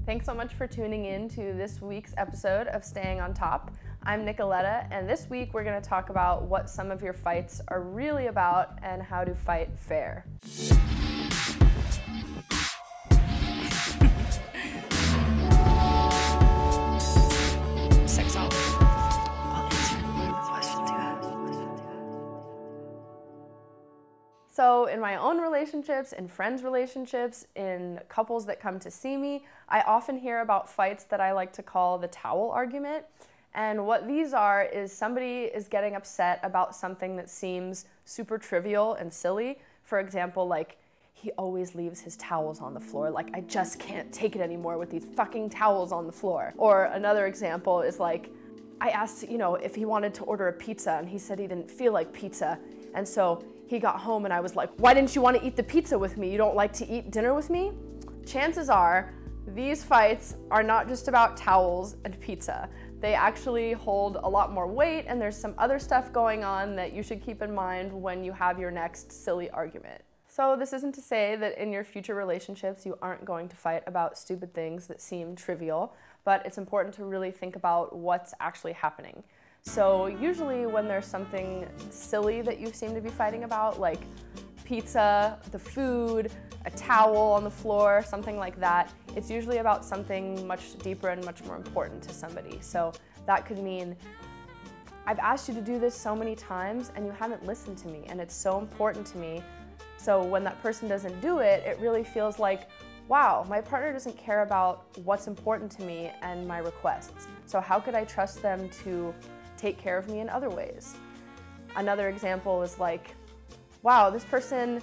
Thanks so much for tuning in to this week's episode of Staying on Top. I'm Nicoletta, and this week we're going to talk about what some of your fights are really about and how to fight fair. So in my own relationships, in friends' relationships, in couples that come to see me, I often hear about fights that I like to call the towel argument. And what these are is somebody is getting upset about something that seems super trivial and silly. For example, like, he always leaves his towels on the floor. Like, I just can't take it anymore with these fucking towels on the floor. Or another example is like, I asked, if he wanted to order a pizza and he said he didn't feel like pizza. And so he got home and I was like, why didn't you want to eat the pizza with me? You don't like to eat dinner with me? Chances are these fights are not just about towels and pizza. They actually hold a lot more weight, and there's some other stuff going on that you should keep in mind when you have your next silly argument. So this isn't to say that in your future relationships you aren't going to fight about stupid things that seem trivial, but it's important to really think about what's actually happening. So usually when there's something silly that you seem to be fighting about, like pizza, the food, a towel on the floor, something like that, it's usually about something much deeper and much more important to somebody. So that could mean, I've asked you to do this so many times and you haven't listened to me, and it's so important to me. So when that person doesn't do it, it really feels like, wow, my partner doesn't care about what's important to me and my requests. So how could I trust them to take care of me in other ways? Another example is like, wow, this person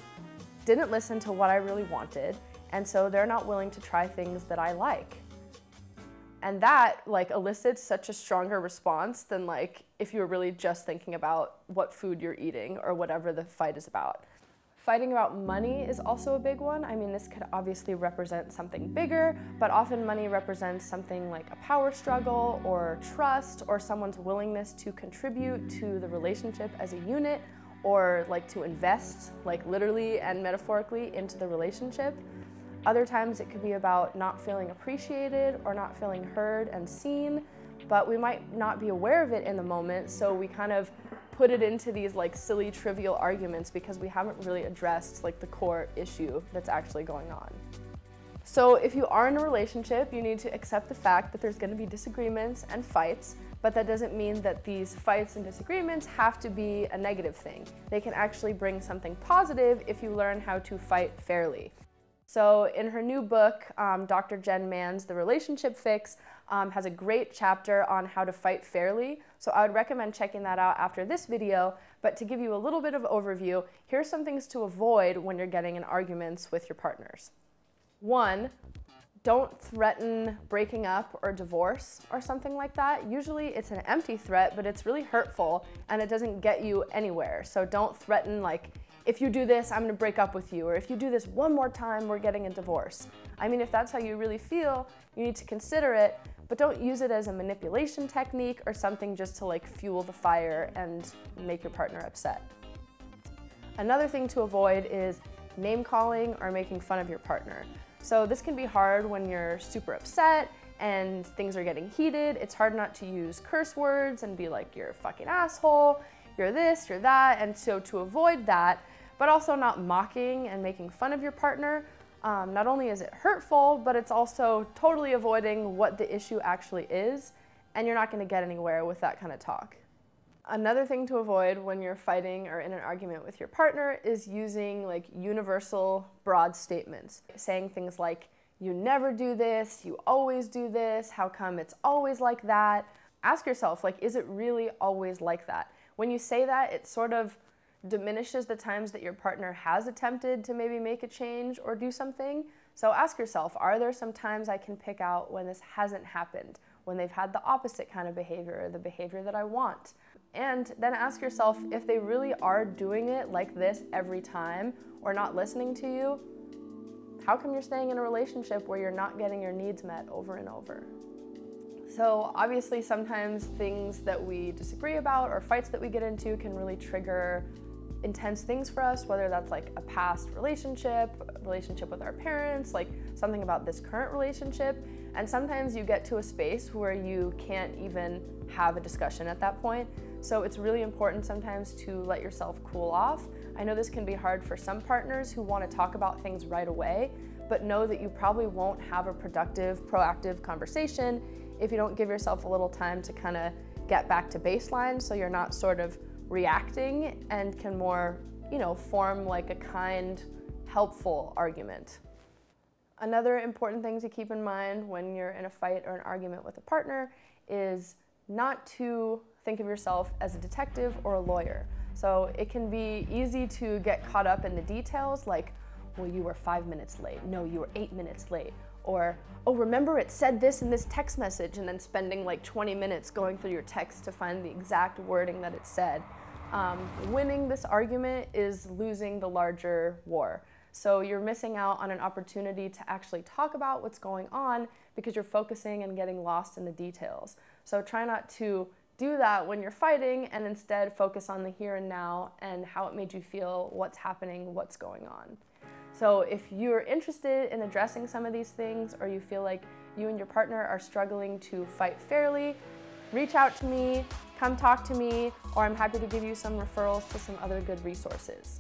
didn't listen to what I really wanted, and so they're not willing to try things that I like. And that elicits such a stronger response than if you were really just thinking about what food you're eating or whatever the fight is about. Fighting about money is also a big one. I mean, this could obviously represent something bigger, but often money represents something like a power struggle or trust or someone's willingness to contribute to the relationship as a unit, or to invest, literally and metaphorically, into the relationship. Other times it could be about not feeling appreciated or not feeling heard and seen, but we might not be aware of it in the moment, so we kind of put it into these silly, trivial arguments because we haven't really addressed the core issue that's actually going on. So if you are in a relationship, you need to accept the fact that there's going to be disagreements and fights, but that doesn't mean that these fights and disagreements have to be a negative thing. They can actually bring something positive if you learn how to fight fairly. So in her new book, Dr. Jenn Mann's The Relationship Fix has a great chapter on how to fight fairly. So I would recommend checking that out after this video. But to give you a little bit of overview, here's some things to avoid when you're getting in arguments with your partners. 1, don't threaten breaking up or divorce or something like that. Usually it's an empty threat, but it's really hurtful and it doesn't get you anywhere. So don't threaten if you do this, I'm gonna break up with you, or if you do this one more time, we're getting a divorce. I mean, if that's how you really feel, you need to consider it, but don't use it as a manipulation technique or something just to fuel the fire and make your partner upset. Another thing to avoid is name calling or making fun of your partner. So this can be hard when you're super upset and things are getting heated. It's hard not to use curse words and be like, you're a fucking asshole, you're this, you're that. And so to avoid that, but also not mocking and making fun of your partner, not only is it hurtful, but it's also totally avoiding what the issue actually is, and you're not going to get anywhere with that kind of talk. Another thing to avoid when you're fighting or in an argument with your partner is using universal broad statements, saying things like, you never do this, you always do this, how come it's always like that? Ask yourself, is it really always like that? When you say that, it sort of diminishes the times that your partner has attempted to maybe make a change or do something. So ask yourself, are there some times I can pick out when this hasn't happened, when they've had the opposite kind of behavior, or the behavior that I want? And then ask yourself, if they really are doing it like this every time or not listening to you, how come you're staying in a relationship where you're not getting your needs met over and over? So obviously sometimes things that we disagree about or fights that we get into can really trigger intense things for us, whether that's a past relationship with our parents, something about this current relationship, and sometimes you get to a space where you can't even have a discussion at that point. So it's really important sometimes to let yourself cool off. I know this can be hard for some partners who want to talk about things right away, but know that you probably won't have a productive, proactive conversation if you don't give yourself a little time to kind of get back to baseline, so you're not sort of reacting and can more, form like a kind, helpful argument. Another important thing to keep in mind when you're in a fight or an argument with a partner is not to think of yourself as a detective or a lawyer. So it can be easy to get caught up in the details, like, well, you were 5 minutes late. No, you were 8 minutes late. Or, oh, remember it said this in this text message, and then spending like 20 minutes going through your text to find the exact wording that it said. Winning this argument is losing the larger war. So you're missing out on an opportunity to actually talk about what's going on because you're focusing and getting lost in the details. So try not to do that when you're fighting, and instead focus on the here and now and how it made you feel, what's happening, what's going on. So if you're interested in addressing some of these things, or you feel like you and your partner are struggling to fight fairly, reach out to me, come talk to me, or I'm happy to give you some referrals to some other good resources.